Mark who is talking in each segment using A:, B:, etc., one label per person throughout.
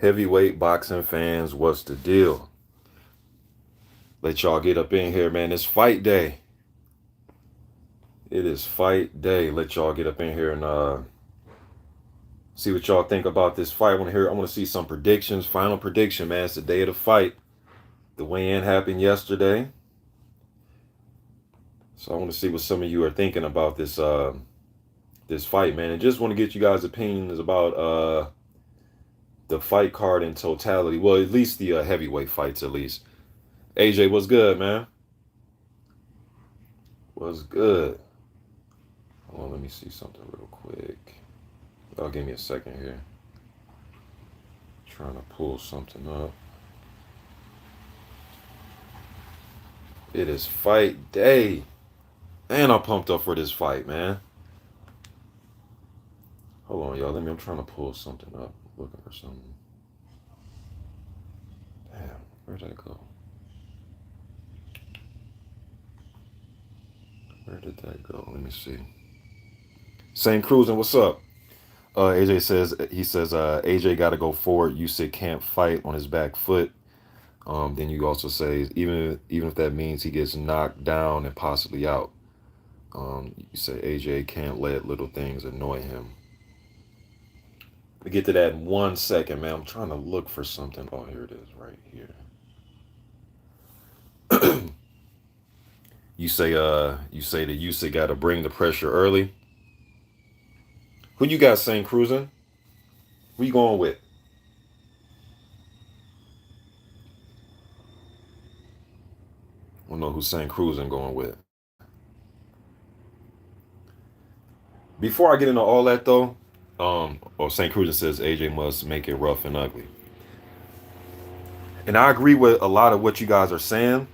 A: Heavyweight boxing fans, what's the deal? Let y'all get up in here, man. It's fight day. It is fight day. Let y'all get up in here and see what y'all think about this fight. I want to see some predictions. Final prediction, man. It's the day of the fight. The weigh-in happened yesterday. So I want to see what some of you are thinking about this fight, man. And just want to get you guys' opinions about the fight card in totality. Well, at least the heavyweight fights, at least. AJ, what's good, man? What's good? Hold on, let me see something real quick. Oh, give me a second here. Trying to pull something up. It is fight day. And I'm pumped up for this fight, man. Hold on, y'all. I'm trying to pull something up. Looking for something. Damn, where'd that go? Where did that go? Let me see. St. Cruising, what's up? AJ says AJ got to go forward. Usyk can't fight on his back foot. Then you also say even if that means he gets knocked down and possibly out. You say AJ can't let little things annoy him. We get to that in 1 second, man. I'm trying to look for something. Oh, here it is, right here. you say that Usyk got to bring the pressure early. Who you got, St. Cruising? Who you going with? I don't know who St. Cruising going with. Before I get into all that though, or St. Cruising says AJ must make it rough and ugly. And I agree with a lot of what you guys are saying.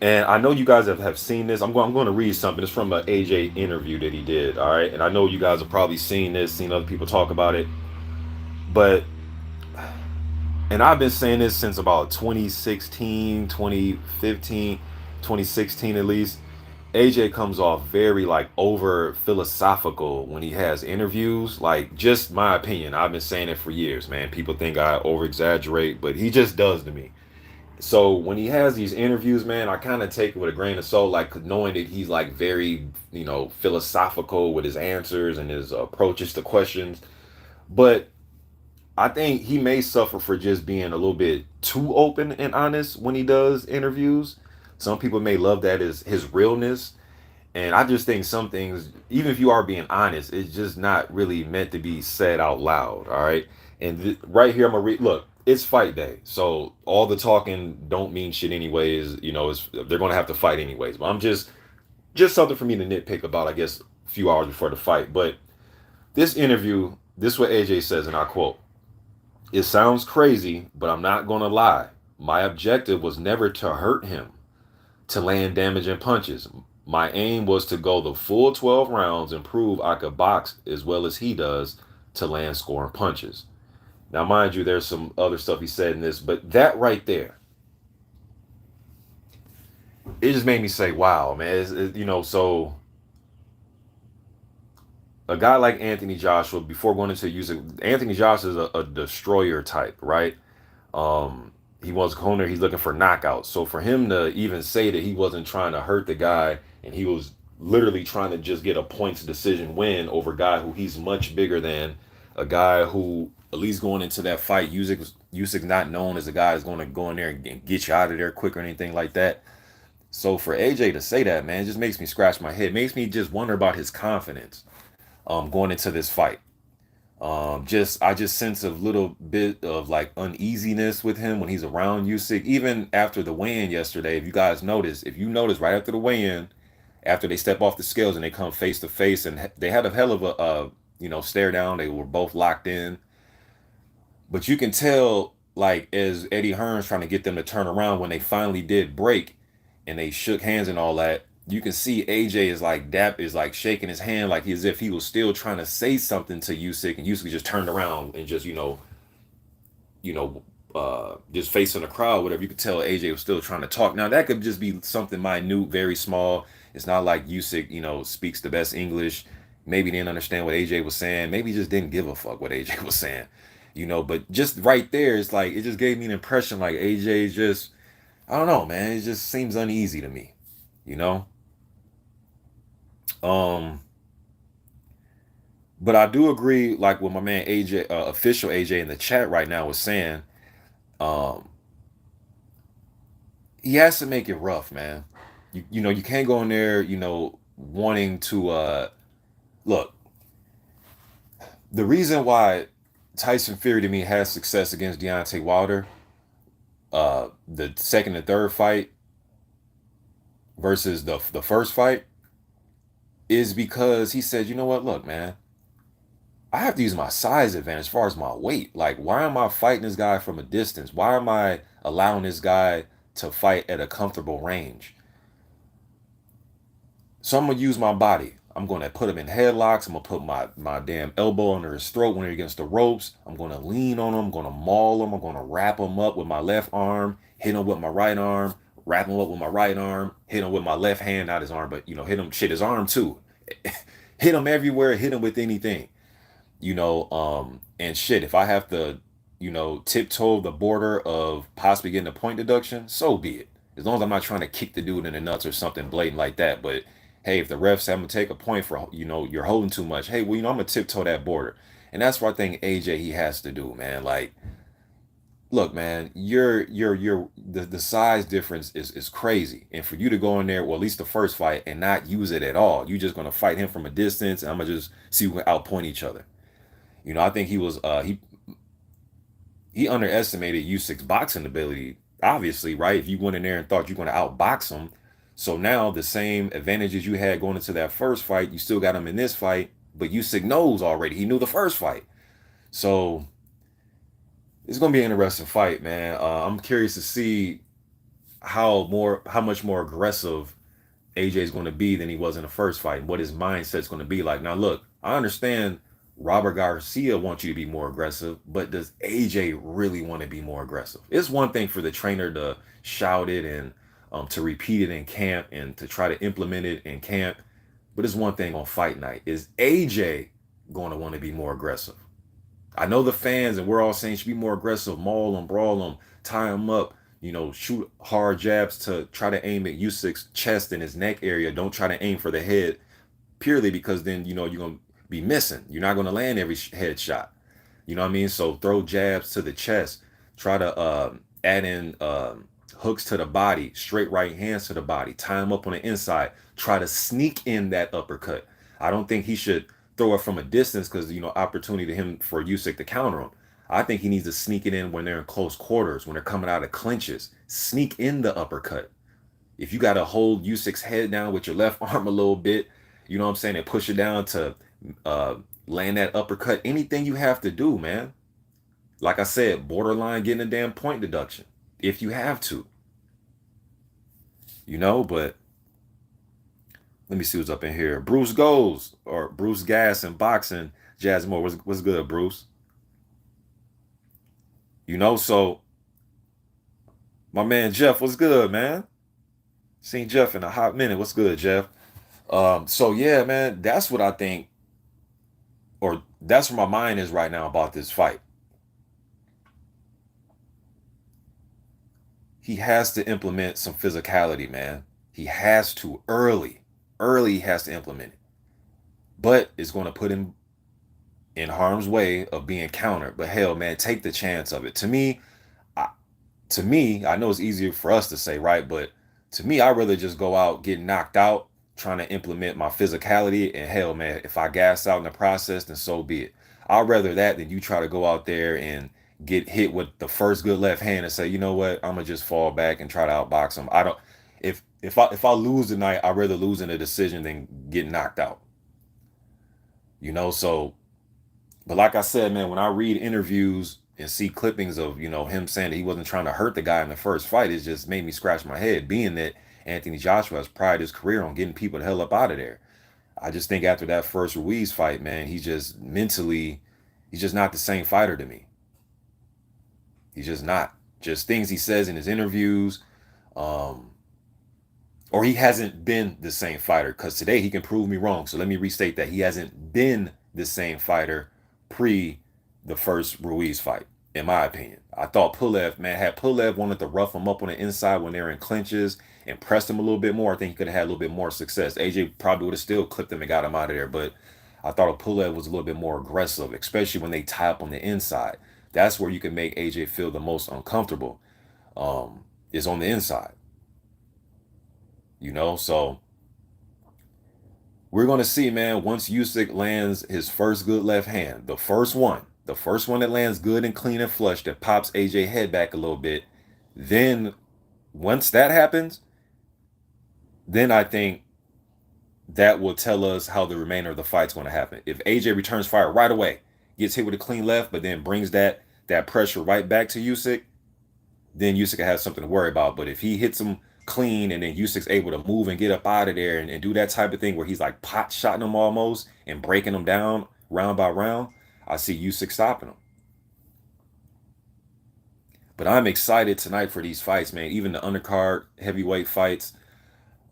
A: And I know you guys have seen this. I'm going to read something. It's from an AJ interview that he did. All right. And I know you guys have probably seen this, seen other people talk about it. But, and I've been saying this since about 2016, 2015, 2016 at least. AJ comes off very like over philosophical when he has interviews. Like, just my opinion. I've been saying it for years, man. People think I over exaggerate, but he just does to me. So when he has these interviews, man, I kind of take it with a grain of salt, like knowing that he's like very, philosophical with his answers and his approaches to questions. But I think he may suffer for just being a little bit too open and honest when he does interviews. Some people may love that as his realness. And I just think some things, even if you are being honest, it's just not really meant to be said out loud. All right. And right here, I'm going to read. Look, it's fight day. So all the talking don't mean shit anyways. They're going to have to fight anyways. But I'm just something for me to nitpick about, I guess, a few hours before the fight. But this interview, this is what AJ says, and I quote, "It sounds crazy, but I'm not going to lie. My objective was never to hurt him, to land damaging punches. My aim was to go the full 12 rounds and prove I could box as well as he does to land scoring punches." Now, mind you, there's some other stuff he said in this, but that right there, it just made me say, wow, man. So a guy like Anthony Joshua, before going into using, Anthony Joshua is a destroyer type, right? He was a corner. He's looking for knockouts. So for him to even say that he wasn't trying to hurt the guy and he was literally trying to just get a points decision win over a guy who he's much bigger than, a guy who at least going into that fight, Usyk's not known as a guy who's going to go in there and get you out of there quick or anything like that. So for AJ to say that, man, it just makes me scratch my head. Makes me just wonder about his confidence going into this fight. I just sense a little bit of like uneasiness with him when he's around Usyk. Even after the weigh-in yesterday, if you notice right after the weigh-in, after they step off the scales and they come face to face, and they had a hell of a stare down. They were both locked in, but you can tell like as Eddie Hearn's trying to get them to turn around when they finally did break, and they shook hands and all that. You can see AJ is like shaking his hand like as if he was still trying to say something to Usyk, and Usyk just turned around and just just facing the crowd, whatever. You could tell AJ was still trying to talk. Now that could just be something minute, very small. It's not like Usyk, speaks the best English. Maybe didn't understand what AJ was saying. Maybe he just didn't give a fuck what AJ was saying. But just right there, it's like it just gave me an impression like AJ is just, I don't know, man. It just seems uneasy to me, you know. Um, but I do agree, like what my man AJ, official AJ in the chat right now was saying. Um, he has to make it rough, man. You can't go in there, wanting to look. The reason why Tyson Fury to me has success against Deontay Wilder, the second and third fight versus the first fight, is because he said, you know what, look, man, I have to use my size advantage as far as my weight. Like, why am I fighting this guy from a distance? Why am I allowing this guy to fight at a comfortable range? So I'm gonna use my body. I'm gonna put him in headlocks. I'm gonna put my damn elbow under his throat when he's against the ropes. I'm gonna lean on him. I'm gonna maul him. I'm gonna wrap him up with my left arm. Hit him with my right arm. Wrap him up with my right arm. Hit him with my left hand, not his arm, but hit him shit his arm too. Hit him everywhere. Hit him with anything. And shit, if I have to, tiptoe the border of possibly getting a point deduction, so be it. As long as I'm not trying to kick the dude in the nuts or something blatant like that. But hey, if the refs have to take a point for, you're holding too much, hey, well, I'm gonna tiptoe that border. And that's what I think AJ he has to do, man. Like, look, man, the size difference is crazy. And for you to go in there, well, at least the first fight, and not use it at all, you're just gonna fight him from a distance, and I'm gonna just see who can outpoint each other. I think he underestimated Usyk's boxing ability, obviously, right? If you went in there and thought you're going to outbox him, so now the same advantages you had going into that first fight, you still got him in this fight, but Usyk knows already. He knew the first fight. So it's going to be an interesting fight, man. I'm curious to see how much more aggressive AJ is going to be than he was in the first fight, and what his mindset's going to be like. Now, look, I understand Robert Garcia wants you to be more aggressive, but does AJ really want to be more aggressive? It's one thing for the trainer to shout it and to repeat it in camp and to try to implement it in camp, but it's one thing on fight night. Is AJ going to want to be more aggressive? I know the fans, and we're all saying should be more aggressive, maul them, brawl them, tie them up, shoot hard jabs to try to aim at Usyk's chest and his neck area. Don't try to aim for the head, purely because then, you're going to be missing. You're not going to land every head shot. You know what I mean? So throw jabs to the chest. Try to add in hooks to the body, straight right hands to the body, tie him up on the inside. Try to sneak in that uppercut. I don't think he should throw it from a distance because, opportunity to him for Usyk to counter him. I think he needs to sneak it in when they're in close quarters, when they're coming out of clinches. Sneak in the uppercut. If you got to hold Usyk's head down with your left arm a little bit, you know what I'm saying, and push it down to uh, land that uppercut, anything you have to do, man. Like I said, borderline getting a damn point deduction if you have to, but let me see what's up in here. Bruce Goes, or Bruce Gas in boxing. Jazz Moore, what's good, Bruce? So my man Jeff, what's good, man? Seen Jeff in a hot minute. What's good, Jeff? So yeah, man, that's what I think, or that's where my mind is right now about this fight. He has to implement some physicality, man. He has to early. Early he has to implement it. But it's going to put him in harm's way of being countered. But hell, man, take the chance of it. I, I know it's easier for us to say, right? But to me, I'd rather just go out, get knocked out, trying to implement my physicality. And hell, man, if I gas out in the process, then so be it. I'd rather that than you try to go out there and get hit with the first good left hand and say, you know what, I'm gonna just fall back and try to outbox him. I don't. If I lose tonight, I'd rather lose in a decision than get knocked out. So, but like I said, man, when I read interviews and see clippings of, him saying that he wasn't trying to hurt the guy in the first fight, it just made me scratch my head, being that Anthony Joshua has prided his career on getting people the hell up out of there. I just think after that first Ruiz fight, man, he's just mentally, he's just not the same fighter to me. He's just not. Just things he says in his interviews, um, or he hasn't been the same fighter. Because today he can prove me wrong. So let me restate that he hasn't been the same fighter pre. the first Ruiz fight, in my opinion. I thought Pulev, man, had Pulev wanted to rough him up on the inside when they were in clinches and pressed him a little bit more, I think he could have had a little bit more success. AJ probably would have still clipped him and got him out of there, but I thought Pulev was a little bit more aggressive, especially when they tie up on the inside. That's where you can make AJ feel the most uncomfortable. Is on the inside, So we're gonna see, man. Once Usyk lands his first good left hand, the first one that lands good and clean and flush that pops AJ head back a little bit, then once that happens, then I think that will tell us how the remainder of the fight's going to happen. If AJ returns fire right away, gets hit with a clean left, but then brings that pressure right back to Usyk, then Usyk has something to worry about. But if he hits him clean and then Usyk's able to move and get up out of there and do that type of thing where he's like pot shotting him almost and breaking him down round by round, I see Usyk stopping him. But I'm excited tonight for these fights, man. Even the undercard heavyweight fights.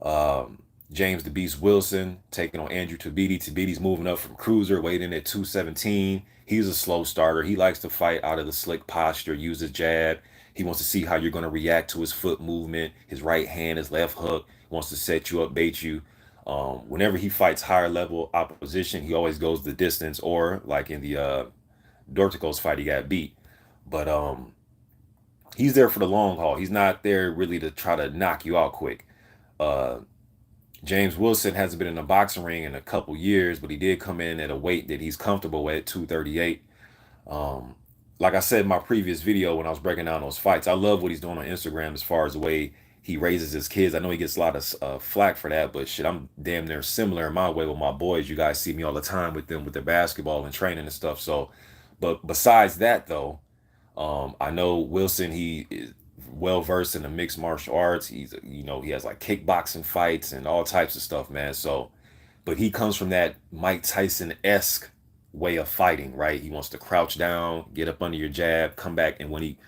A: Um, James the Beast Wilson taking on Andrew Tabiti. Tabiti's moving up from cruiser, weighing in at 217. He's a slow starter. He likes to fight out of the slick posture, use his jab. He wants to see how you're going to react to his foot movement, his right hand, his left hook. He wants to set you up, bait you. Whenever he fights higher level opposition, he always goes the distance, or like in the Dorticos fight, he got beat. But he's there for the long haul. He's not there really to try to knock you out quick. Uh, James Wilson hasn't been in a boxing ring in a couple years, but he did come in at a weight that he's comfortable with, 238. Um, like I said in my previous video when I was breaking down those fights, I love what he's doing on Instagram as far as the way he raises his kids. I know he gets a lot of flack for that, but shit, I'm damn near similar in my way with my boys. You guys see me all the time with them with their basketball and training and stuff. So, but besides that though, I know Wilson, he is well versed in the mixed martial arts. He has like kickboxing fights and all types of stuff, man. So, but he comes from that Mike Tyson esque way of fighting, right? He wants to crouch down, get up under your jab, come back, and when he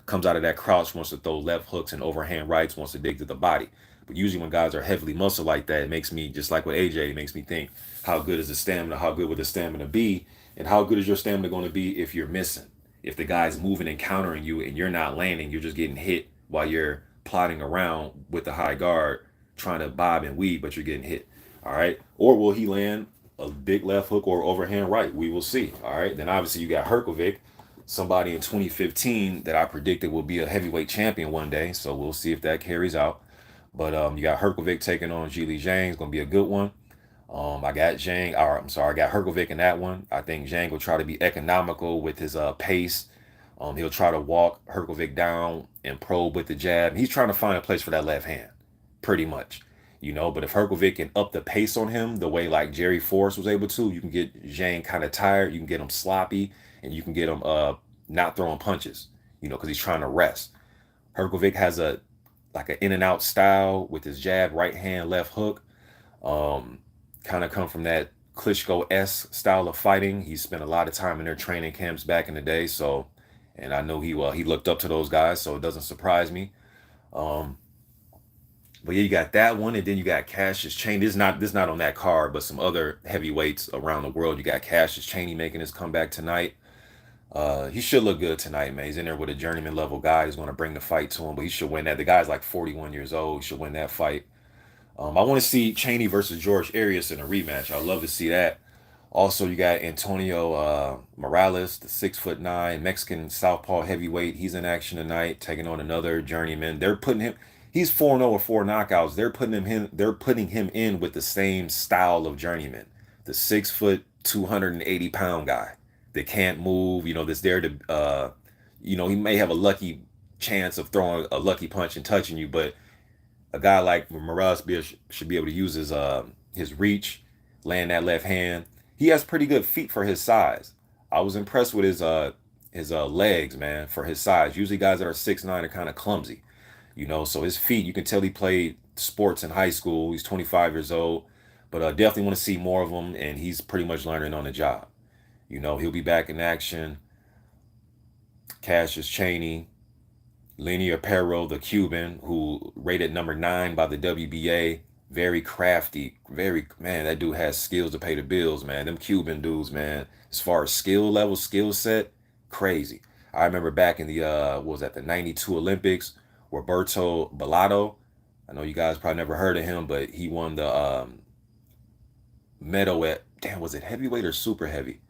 A: comes out of that crouch, wants to throw left hooks and overhand rights, wants to dig to the body. But usually when guys are heavily muscle like that, it makes me, just like with AJ, it makes me think, how good is the stamina? How good would the stamina be? And how good is your stamina going to be if you're missing? If the guy's moving and countering you and you're not landing, you're just getting hit while you're plodding around with the high guard, trying to bob and weave, but you're getting hit. All right. Or will he land a big left hook or overhand right? We will see. All right. Then obviously you got Herkovic, somebody in 2015 that I predicted will be a heavyweight champion one day. So we'll see if that carries out. But you got Herkovic taking on Zhilei Zhang. It's gonna be a good one. I got Zhang, or I'm sorry, I got Herkovic in that one. I think Zhang will try to be economical with his pace. He'll try to walk Herkovic down and probe with the jab. He's trying to find a place for that left hand, pretty much. But if Herkovic can up the pace on him the way like Jerry Forrest was able to, you can get Zhang kind of tired, you can get him sloppy, and you can get him not throwing punches, because he's trying to rest. Herkovic has a like an in and out style with his jab, right hand, left hook. Um, Kind of come from that Klitschko-esque style of fighting. He spent a lot of time in their training camps back in the day, so and I know he looked up to those guys, so it doesn't surprise me. Um, but yeah, you got that one, and then you got Cassius Chaney. This is not on that card, but some other heavyweights around the world. You got Cassius Chaney making his comeback tonight. He should look good tonight, man. He's in there with a journeyman level guy who's going to bring the fight to him, but he should win that. The guy's like 41 years old. He should win that fight. I want to see Chaney versus George Arias in a rematch. I'd love to see that. Also, you got Antonio Morales, the 6'9" Mexican southpaw heavyweight. He's in action tonight, taking on another journeyman. They're putting him. He's 4-0 with 4 knockouts. They're putting him in. They're putting him in with the same style of journeyman, the 6 foot, 280 pound guy that can't move. That's there to. He may have a lucky chance of throwing a lucky punch and touching you, but a guy like Morales should be able to use his reach, land that left hand. He has pretty good feet for his size. I was impressed with his legs, man, for his size. Usually guys that are 6'9" are kind of clumsy, So his feet, you can tell he played sports in high school. He's 25 years old, but definitely want to see more of him, and he's pretty much learning on the job. He'll be back in action. Cassius Chaney, Lenny Aparo, the Cuban, who rated number 9 by the WBA, very crafty, very man. That dude has skills to pay the bills, man. Them Cuban dudes, man. As far as skill level, skill set, crazy. I remember back in the what was that, the '92 Olympics, Roberto Bellato. I know you guys probably never heard of him, but he won the medal at, damn, was it heavyweight or super heavy?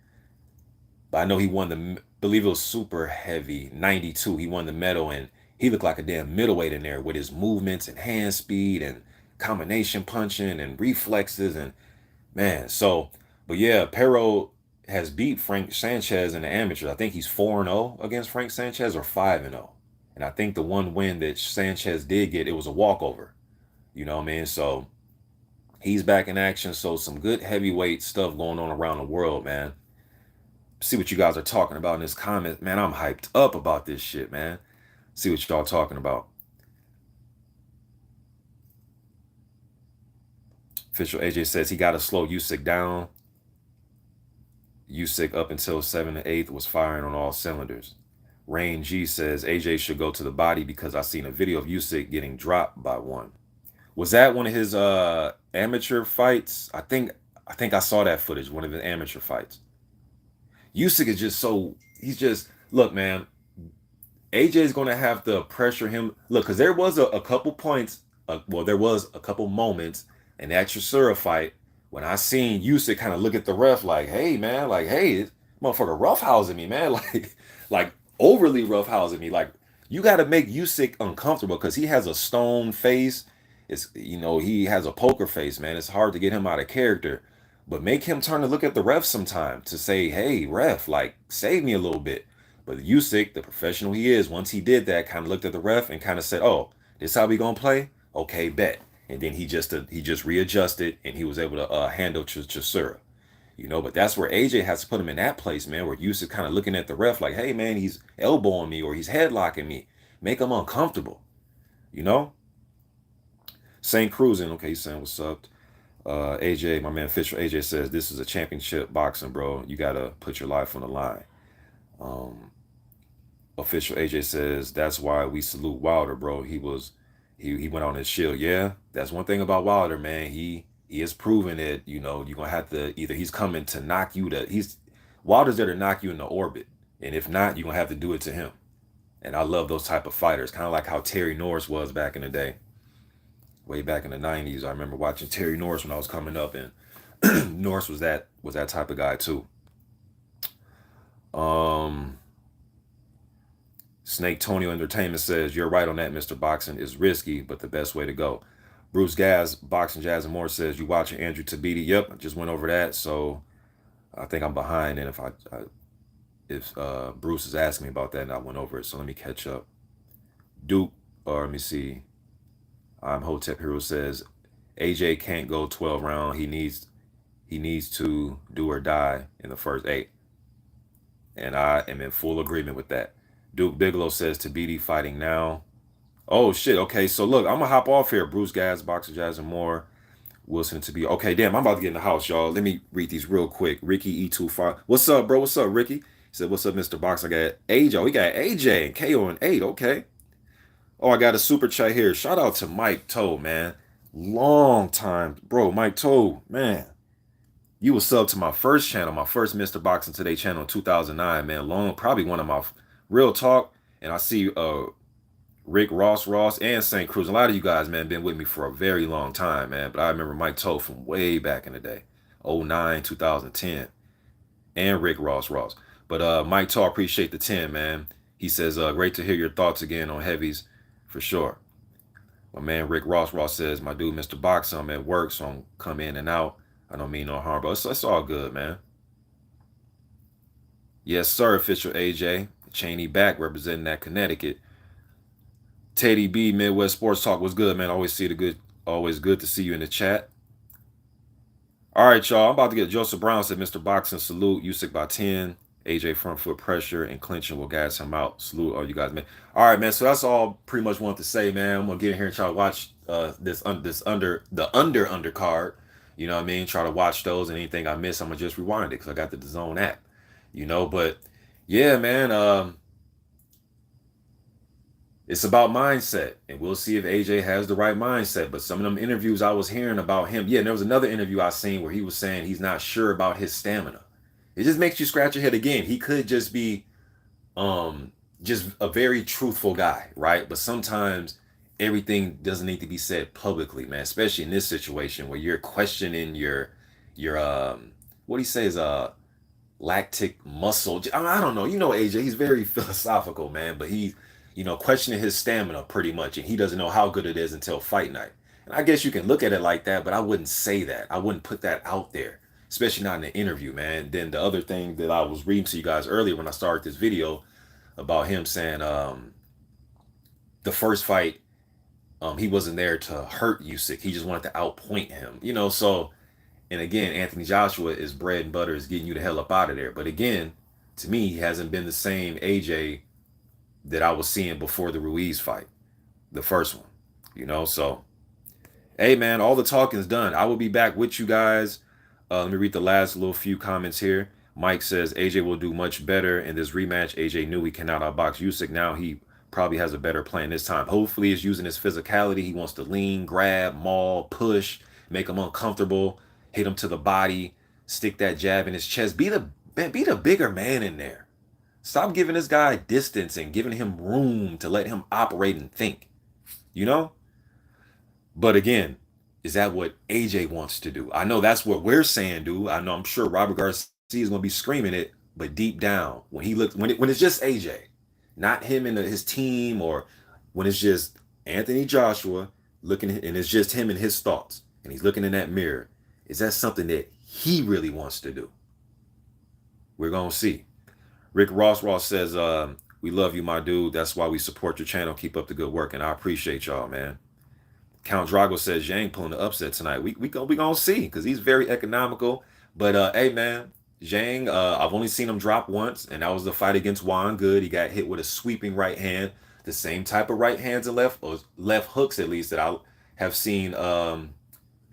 A: But I know he won the, believe it was super heavy, '92. He won the medal, and he looked like a damn middleweight in there with his movements and hand speed and combination punching and reflexes and man. So, but yeah, Pero has beat Frank Sanchez in the amateurs. I think he's 4-0 against Frank Sanchez or 5-0. And I think the one win that Sanchez did get, it was a walkover. You know what I mean? So he's back in action. So some good heavyweight stuff going on around the world, man. See what you guys are talking about in this comment. Man, I'm hyped up about this shit, man. See what y'all talking about. Official AJ says he got to slow Usyk down. Usyk up until 7th and 8th was firing on all cylinders. Rain G says AJ should go to the body because I seen a video of Usyk getting dropped by one. Was that one of his amateur fights? I think I saw that footage, one of his amateur fights. Usyk is just so, he's just, look, man, AJ is going to have to pressure him. Look, because there was a couple points, well, there was a couple moments in that Chisora fight when I seen Usyk kind of look at the ref like, hey, man, like, hey, this motherfucker roughhousing me, man. Like overly roughhousing me. Like, you got to make Usyk uncomfortable because he has a stone face. It's, he has a poker face, man. It's hard to get him out of character. But make him turn to look at the ref sometime to say, hey, ref, like, save me a little bit. But Usyk, the professional he is, once he did that, kind of looked at the ref and kind of said, "Oh, this how we gonna play? Okay, bet." And then he just readjusted and he was able to handle Chisora. But that's where AJ has to put him in that place, man, where Usyk kind of looking at the ref like, "Hey, man, he's elbowing me or he's headlocking me. Make him uncomfortable." You know. Saint Cruising, okay, he's saying what's up. AJ, my man, official AJ says this is a championship boxing, bro. You gotta put your life on the line. Um, Official AJ says that's why we salute Wilder, bro. He went on his shield. Yeah, that's one thing about Wilder, man. He has proven it. You're gonna have to, either he's coming to knock you to, he's Wilder's there to knock you into orbit, and if not, you're gonna have to do it to him. And I love those type of fighters, kind of like how Terry Norris was back in the day, way back in the '90s. I remember watching Terry Norris when I was coming up, and Norris was that type of guy too. Um, Snake Tonio Entertainment says, you're right on that, Mr. Boxing is risky, but the best way to go. Bruce Gaz, Boxing Jazz and More says, you watching Andrew Tabiti? Yep, I just went over that. So I think I'm behind. And if Bruce is asking me about that and I went over it, so let me catch up. Duke, or let me see. Hotep Hero says, AJ can't go 12 round. He needs to do or die in the first 8. And I am in full agreement with that. Duke Bigelow says Tabiti fighting now. Oh shit. Okay, so look, I'm gonna hop off here. Bruce Gaz, Boxer Jazz, and More. Wilson to be okay. Damn, I'm about to get in the house, y'all. Let me read these real quick. Ricky E25. What's up, bro? What's up, Ricky? He said, "What's up, Mr. Box?" I got AJ. Oh, we got AJ and KO and 8. Okay. Oh, I got a super chat here. Shout out to Mike Toe, man. Long time, bro. Mike Toe, man. You was sub to my first channel, my first Mr. Boxing Today channel in 2009, man. Long, probably one of my real talk. And I see Rick Ross, and St. Cruz. A lot of you guys, man, been with me for a very long time, man. But I remember Mike Toe from way back in the day, '09, 2010, and Rick Ross. But Mike Toe, appreciate the 10, man. He says, great to hear your thoughts again on heavies, for sure. My man Rick Ross says, my dude, Mr. Boxer, I'm at work, so I'm come in and out. I don't mean no harm, but it's all good, man. Yes, sir, official AJ. Cheney back representing that Connecticut. Teddy B, Midwest Sports Talk was good, man. Always see the good. Always good to see you in the chat. All right, y'all. I'm about to get Joseph Brown said, Mr. Boxing, salute. Usyk by 10. AJ front foot pressure and clinching will gas him out. Salute all you guys, man. All right, man. So that's all pretty much wanted to say, man. I'm gonna get in here and try to watch this undercard. You know what I mean? Try to watch those, and anything I miss, I'm gonna just rewind it because I got the DAZN app. But yeah, man. It's about mindset, and we'll see if AJ has the right mindset. But some of them interviews I was hearing about him, yeah, and there was another interview I seen where he was saying he's not sure about his stamina. It just makes you scratch your head again. He could just be um just a very truthful guy, right? But sometimes everything doesn't need to be said publicly, man, especially in this situation where you're questioning your what he says lactic muscle. I don't know. You know, AJ, he's very philosophical, man, but questioning his stamina pretty much, and he doesn't know how good it is until fight night. And I guess you can look at it like that, but I wouldn't say that. I wouldn't put that out there, especially not in an interview, man. Then the other thing that I was reading to you guys earlier when I started this video about him saying the first fight, he wasn't there to hurt Usyk. He just wanted to outpoint him, so and again, Anthony Joshua is bread and butter is getting you the hell up out of there. But again, to me, he hasn't been the same AJ that I was seeing before the Ruiz fight, the first one. So hey man, all the talking's done. I will be back with you guys. Let me read the last little few comments here. Mike says AJ will do much better in this rematch. AJ knew he cannot outbox Usyk. Now he probably has a better plan this time. Hopefully, he's using his physicality. He wants to lean, grab, maul, push, make him uncomfortable, hit him to the body, stick that jab in his chest. Be the bigger man in there. Stop giving this guy distance and giving him room to let him operate and think. You know? But again, is that what AJ wants to do? I know that's what we're saying, dude. I know I'm sure Robert Garcia is going to be screaming it, but deep down, when it's just AJ, not him and his team, or when it's just Anthony Joshua looking and it's just him and his thoughts, and he's looking in that mirror, is that something that he really wants to do? We're going to see. Rick Ross says, we love you, my dude. That's why we support your channel. Keep up the good work, and I appreciate y'all, man. Count Drago says Zhang pulling the upset tonight. We gonna see, because he's very economical. But hey man, Zhang, I've only seen him drop once, and that was the fight against Juan Good. He got hit with a sweeping right hand, the same type of right hands and left hooks at least that I have seen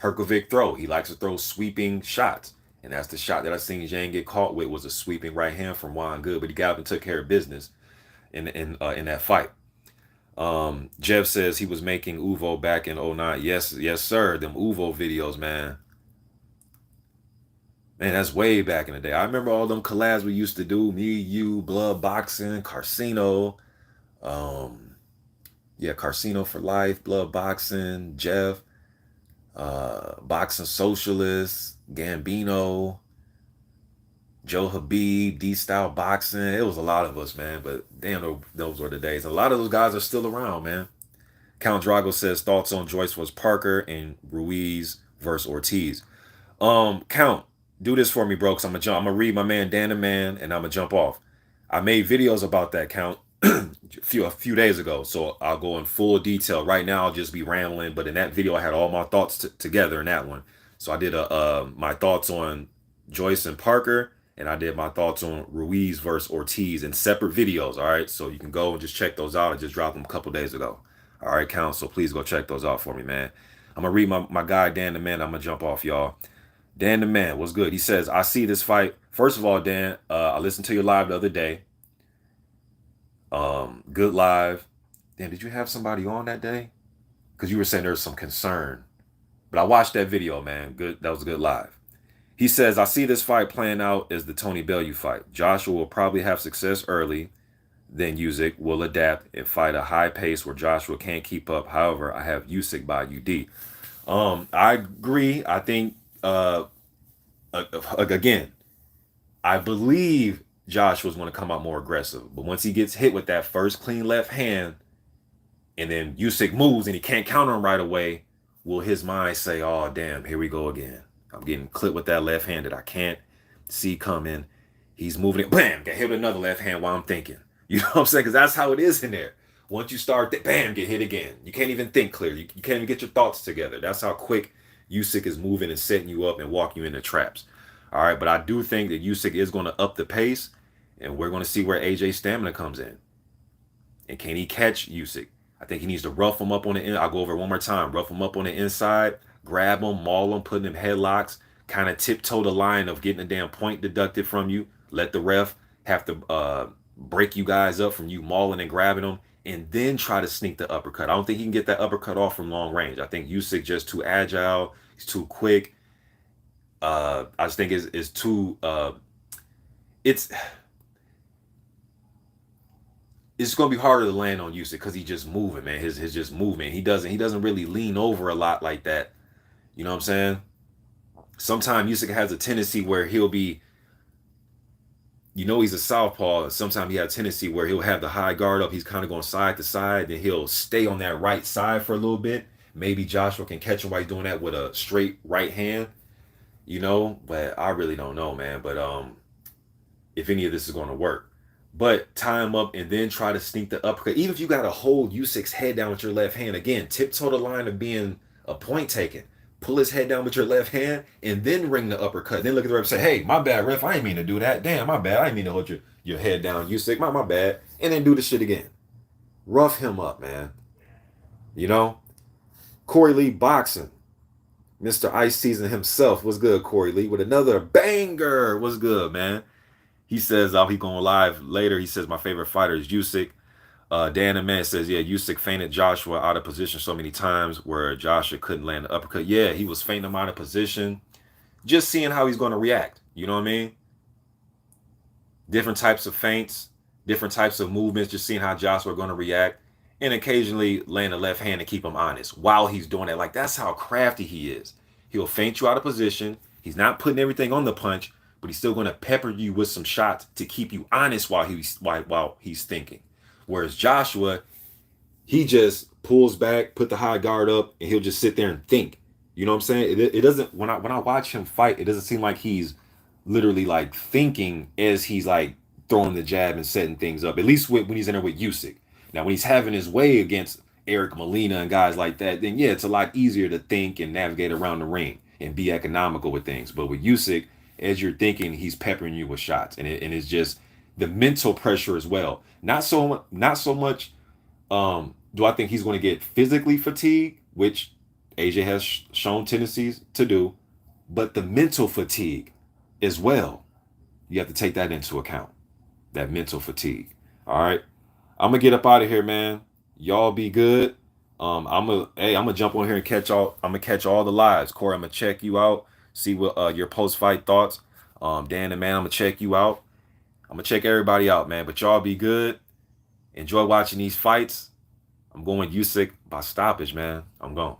A: Herkovic throw. He likes to throw sweeping shots, and that's the shot that I seen Zhang get caught with, was a sweeping right hand from Juan Good. But he got up and took care of business in that fight. Jeff says he was making Uvo back in 09. Yes, sir. Them Uvo videos, man. Man, that's way back in the day. I remember all them collabs we used to do. Me, you, Blood Boxing, Carcino. Carcino for Life, Blood Boxing, Jeff, Boxing Socialist, Gambino, Joe Habib, D-Style Boxing. It was a lot of us, man. But damn, those were the days. A lot of those guys are still around, man. Count Drago says thoughts on Joyce vs. Parker and Ruiz versus Ortiz. Count, do this for me, bro, because I'm gonna read my man Dan the Man, and I'm gonna jump off. I made videos about that, Count, a few days ago, so I'll go in full detail. Right now, I'll just be rambling, but in that video, I had all my thoughts together in that one. So I did my thoughts on Joyce and Parker, and I did my thoughts on Ruiz versus Ortiz in separate videos, all right? So you can go and just check those out. I just dropped them a couple days ago. All right, Count, so please go check those out for me, man. I'm going to read my guy, Dan the Man. I'm going to jump off, y'all. Dan the Man, what's good? He says, I see this fight. First of all, Dan, I listened to your live the other day. Good live. Dan, did you have somebody on that day? Because you were saying there's some concern. But I watched that video, man. Good. That was a good live. He says, I see this fight playing out as the Tony Bellew fight. Joshua will probably have success early. Then Usyk will adapt and fight a high pace where Joshua can't keep up. However, I have Usyk by UD. I agree. I think, again, I believe Joshua's going to come out more aggressive. But once he gets hit with that first clean left hand, and then Usyk moves and he can't counter him right away, will his mind say, oh, damn, here we go again. I'm getting clipped with that left hand that I can't see coming. He's moving it. Bam! Get hit with another left hand while I'm thinking. You know what I'm saying? Because that's how it is in there. Once you start, bam, get hit again. You can't even think clear. You can't even get your thoughts together. That's how quick Usyk is moving and setting you up and walking you into traps. All right, but I do think that Usyk is going to up the pace, and we're going to see where AJ's stamina comes in. And can he catch Usyk? I think he needs to rough him up on the end. I'll go over it one more time. Rough him up on the inside, grab him, maul him, put him in headlocks, kind of tiptoe the line of getting a damn point deducted from you. Let the ref have to break you guys up from you mauling and grabbing them, and then try to sneak the uppercut. I don't think he can get that uppercut off from long range. I think Usyk just too agile. He's too quick. I just think is too. It's it's gonna be harder to land on Usyk because he's just moving, man. His just movement. He doesn't really lean over a lot like that. You know what I'm saying? Sometimes Usyk has a tendency where he'll be, he's a southpaw. And sometimes he has a tendency where he'll have the high guard up. He's kind of going side to side. Then he'll stay on that right side for a little bit. Maybe Joshua can catch him while he's doing that with a straight right hand. But I really don't know, man. But if any of this is going to work. But tie him up and then try to sneak the uppercut. Even if you got to hold Usyk's head down with your left hand, again, tiptoe the line of being a point taken. Pull his head down with your left hand and then ring the uppercut. Then look at the ref and say, hey, my bad, ref. I ain't mean to do that. Damn, my bad. I ain't mean to hold your head down, Usyk. My bad. And then do the shit again. Rough him up, man. You know? Corey Lee Boxing. Mr. Ice Season himself. What's good, Corey Lee? With another banger. What's good, man? He says, he's going live later. He says, my favorite fighter is Usyk. Dan and Man says, yeah, Usyk feinted Joshua out of position so many times where Joshua couldn't land the uppercut. Yeah, he was feinting him out of position. Just seeing how he's going to react. You know what I mean? Different types of feints, different types of movements, just seeing how Joshua are going to react. And occasionally land the left hand to keep him honest while he's doing it. Like, that's how crafty he is. He'll feint you out of position. He's not putting everything on the punch, but he's still going to pepper you with some shots to keep you honest while he's thinking. Whereas Joshua, he just pulls back, put the high guard up, and he'll just sit there and think. You know what I'm saying? It doesn't, when I watch him fight, it doesn't seem like he's literally like thinking as he's like throwing the jab and setting things up. At least when he's in there with Usyk. Now, when he's having his way against Eric Molina and guys like that, then yeah, it's a lot easier to think and navigate around the ring and be economical with things. But with Usyk, as you're thinking, he's peppering you with shots, and it's just the mental pressure as well. Not so much. Do I think he's going to get physically fatigued, which AJ has shown tendencies to do, but the mental fatigue as well. You have to take that into account. That mental fatigue. All right. I'm gonna get up out of here, man. Y'all be good. I'm gonna jump on here and I'm gonna catch all the lives. Corey, I'm gonna check you out. See what your post fight thoughts. Dan and Man, I'm gonna check you out. I'm gonna check everybody out, man. But y'all be good. Enjoy watching these fights. I'm going Usyk by stoppage, man. I'm going.